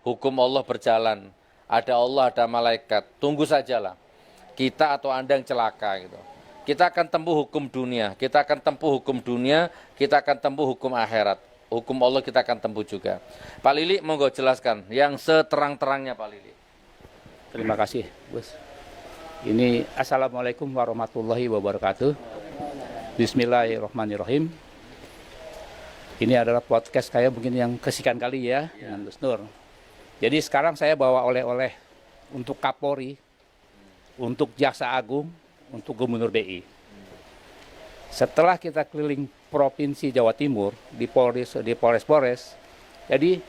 hukum Allah berjalan. Ada Allah, ada malaikat. Tunggu sajalah. Kita atau Anda yang celaka gitu. Kita akan tempuh hukum dunia, kita akan tempuh hukum dunia, kita akan tempuh hukum akhirat. Hukum Allah kita akan tempuh juga. Pak Lili, monggo jelaskan yang seterang-terangnya Pak Lili. Terima kasih, Bos. Ini Assalamualaikum warahmatullahi wabarakatuh. Bismillahirrahmanirrahim. Ini adalah podcast kayak mungkin yang kesekian kali ya dengan Gus Nur. Jadi sekarang saya bawa oleh-oleh untuk Kapolri, untuk Jaksa Agung, untuk Gubernur BI. Setelah kita keliling Provinsi Jawa Timur di Polres, jadi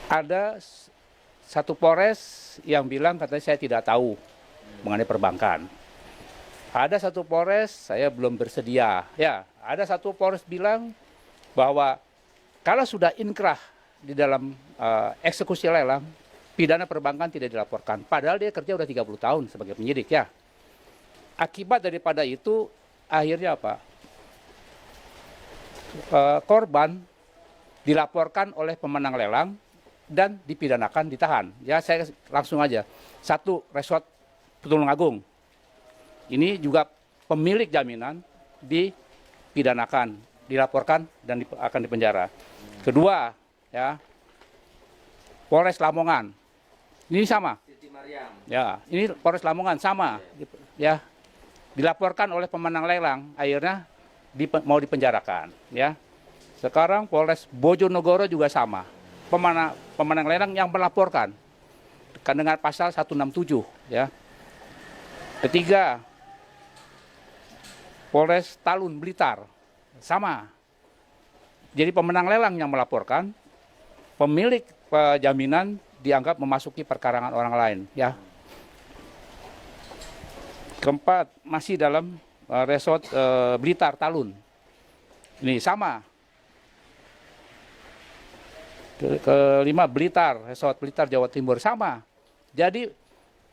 ada satu Polres yang bilang katanya saya tidak tahu mengenai perbankan. Ada satu Polres saya belum bersedia. Ya, ada satu Polres bilang bahwa kalau sudah inkrah di dalam eksekusi lelang, pidana perbankan tidak dilaporkan. Padahal dia kerja udah 30 tahun sebagai penyidik ya. Akibat daripada itu akhirnya apa? Korban dilaporkan oleh pemenang lelang dan dipidanakan, ditahan. Ya, saya langsung aja. Satu, Resort Tulungagung. Ini juga pemilik jaminan dipidanakan, dilaporkan dan akan dipenjara. Kedua, ya, Polres Lamongan. Ini sama. Ya, ini Polres Lamongan sama. Ya, dilaporkan oleh pemenang lelang, akhirnya mau dipenjarakan. Ya, sekarang Polres Bojonegoro juga sama. Pemenang lelang yang melaporkan dengan pasal 167. Ya. Ketiga, Polres Talun Blitar sama. Jadi pemenang lelang yang melaporkan, pemilik jaminan dianggap memasuki perkarangan orang lain. Ya. Keempat, masih dalam Resort Blitar Talun. Ini sama. Kelima, Blitar, Resort Blitar Jawa Timur sama. Jadi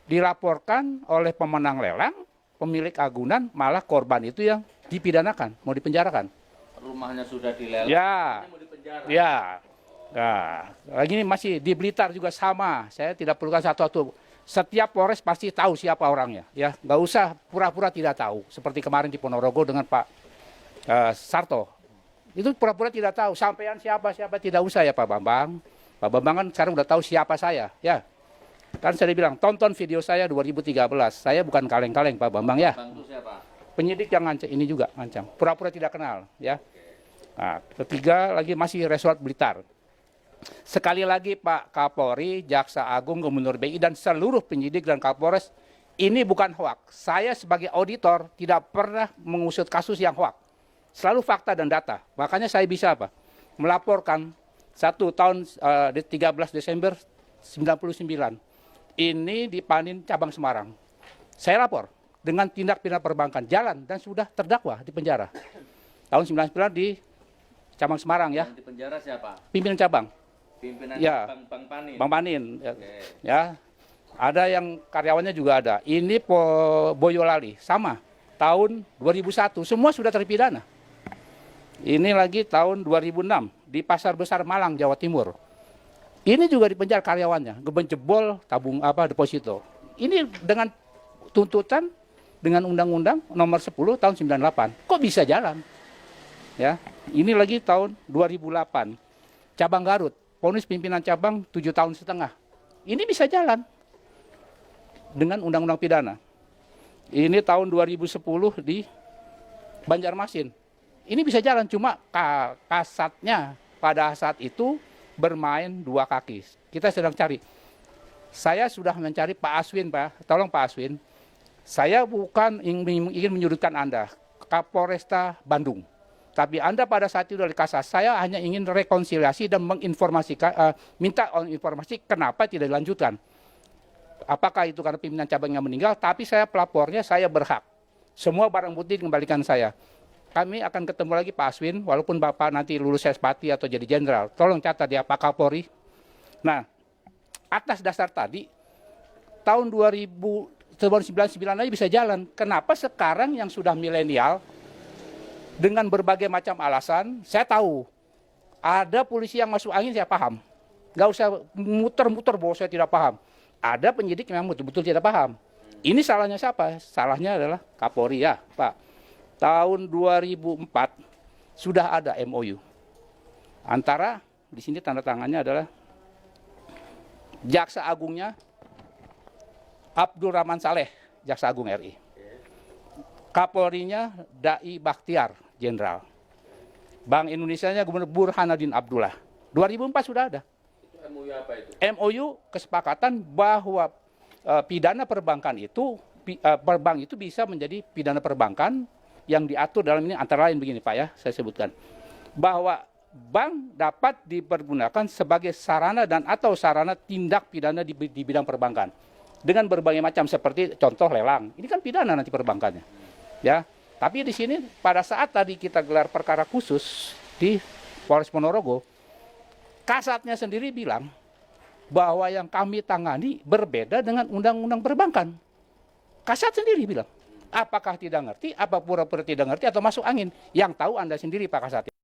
dilaporkan oleh pemenang lelang, pemilik agunan, malah korban itu yang dipidanakan, mau dipenjarakan. Rumahnya sudah dilelang, ya, mau dipenjara. Ya. Nah, lagi ini masih di Blitar juga sama. Saya tidak perlukan satu-satu. Setiap Polres pasti tahu siapa orangnya. Ya, nggak usah pura-pura tidak tahu. Seperti kemarin di Ponorogo dengan Pak Sarto. Itu pura-pura tidak tahu. Sampean siapa tidak usah ya Pak Bambang. Pak Bambang kan sekarang udah tahu siapa saya. Ya, kan saya bilang tonton video saya 2013. Saya bukan kaleng-kaleng Pak Bambang ya. Bang itu siapa? Penyidik yang ngancam ini juga ngancam. Pura-pura tidak kenal. Ya. Nah, ketiga lagi masih Resort Blitar. Sekali lagi Pak Kapolri, Jaksa Agung, Gubernur BI dan seluruh penyidik dan Kapolres, ini bukan hoak. Saya sebagai auditor tidak pernah mengusut kasus yang hoak. Selalu fakta dan data. Makanya saya bisa apa? Melaporkan satu tahun 13 Desember 99. Ini di Panin Cabang Semarang. Saya lapor dengan tindak pidana perbankan jalan dan sudah terdakwa di penjara. Tahun 99 di Cabang Semarang ya. Yang di penjara siapa? Pimpinan cabang. Pimpinan Ya, Bang Panin. Bang Panin. Ya. Okay. Ya. Ada yang karyawannya juga ada. Ini Boyolali sama. Tahun 2001 semua sudah terpidana. Ini lagi tahun 2006 di Pasar Besar Malang, Jawa Timur. Ini juga dipenjara karyawannya, jebol tabung deposito. Ini dengan tuntutan dengan Undang-Undang Nomor 10 tahun 98. Kok bisa jalan? Ya, ini lagi tahun 2008. Cabang Garut, vonis pimpinan cabang 7,5 tahun. Ini bisa jalan dengan undang-undang pidana. Ini tahun 2010 di Banjarmasin. Ini bisa jalan, cuma kasatnya pada saat itu bermain dua kaki. Kita sedang cari. Saya sudah mencari Pak Aswin, Pak. Tolong Pak Aswin. Saya bukan ingin menyudutkan Anda, Kapolresta Bandung. Tapi Anda pada saat itu dari kasat, saya hanya ingin rekonsiliasi dan menginformasikan, minta informasi kenapa tidak dilanjutkan. Apakah itu karena pimpinan cabangnya meninggal, tapi saya pelapornya, saya berhak. Semua barang bukti dikembalikan saya. Kami akan ketemu lagi Pak Aswin, walaupun Bapak nanti lulus Sespati atau jadi jenderal. Tolong catat ya Pak Kapolri. Nah, atas dasar tadi, tahun 2099 aja bisa jalan. Kenapa sekarang yang sudah milenial, dengan berbagai macam alasan, saya tahu, ada polisi yang masuk angin saya paham. Nggak usah muter-muter bahwa saya tidak paham. Ada penyidik yang betul-betul tidak paham. Ini salahnya siapa? Salahnya adalah Kapolri ya, Pak. Tahun 2004 sudah ada MOU. Antara, di sini tanda tangannya adalah Jaksa Agungnya Abdul Rahman Saleh, Jaksa Agung RI. Kapolrinya Dai Bakhtiar, Jenderal. Bank Indonesianya Gubernur Burhanuddin Abdullah. 2004 sudah ada. Itu MOU apa itu? MOU kesepakatan bahwa pidana perbankan itu, perbank itu bisa menjadi pidana perbankan yang diatur dalam ini antara lain begini Pak ya, saya sebutkan. Bahwa bank dapat dipergunakan sebagai sarana dan atau sarana tindak pidana di bidang perbankan. Dengan berbagai macam seperti contoh lelang. Ini kan pidana nanti perbankannya. Ya. Tapi di sini pada saat tadi kita gelar perkara khusus di Polres Ponorogo, kasatnya sendiri bilang bahwa yang kami tangani berbeda dengan undang-undang perbankan. Kasat sendiri bilang, apakah tidak ngerti, apa pura-pura tidak ngerti atau masuk angin. Yang tahu Anda sendiri Pak Kasat ya.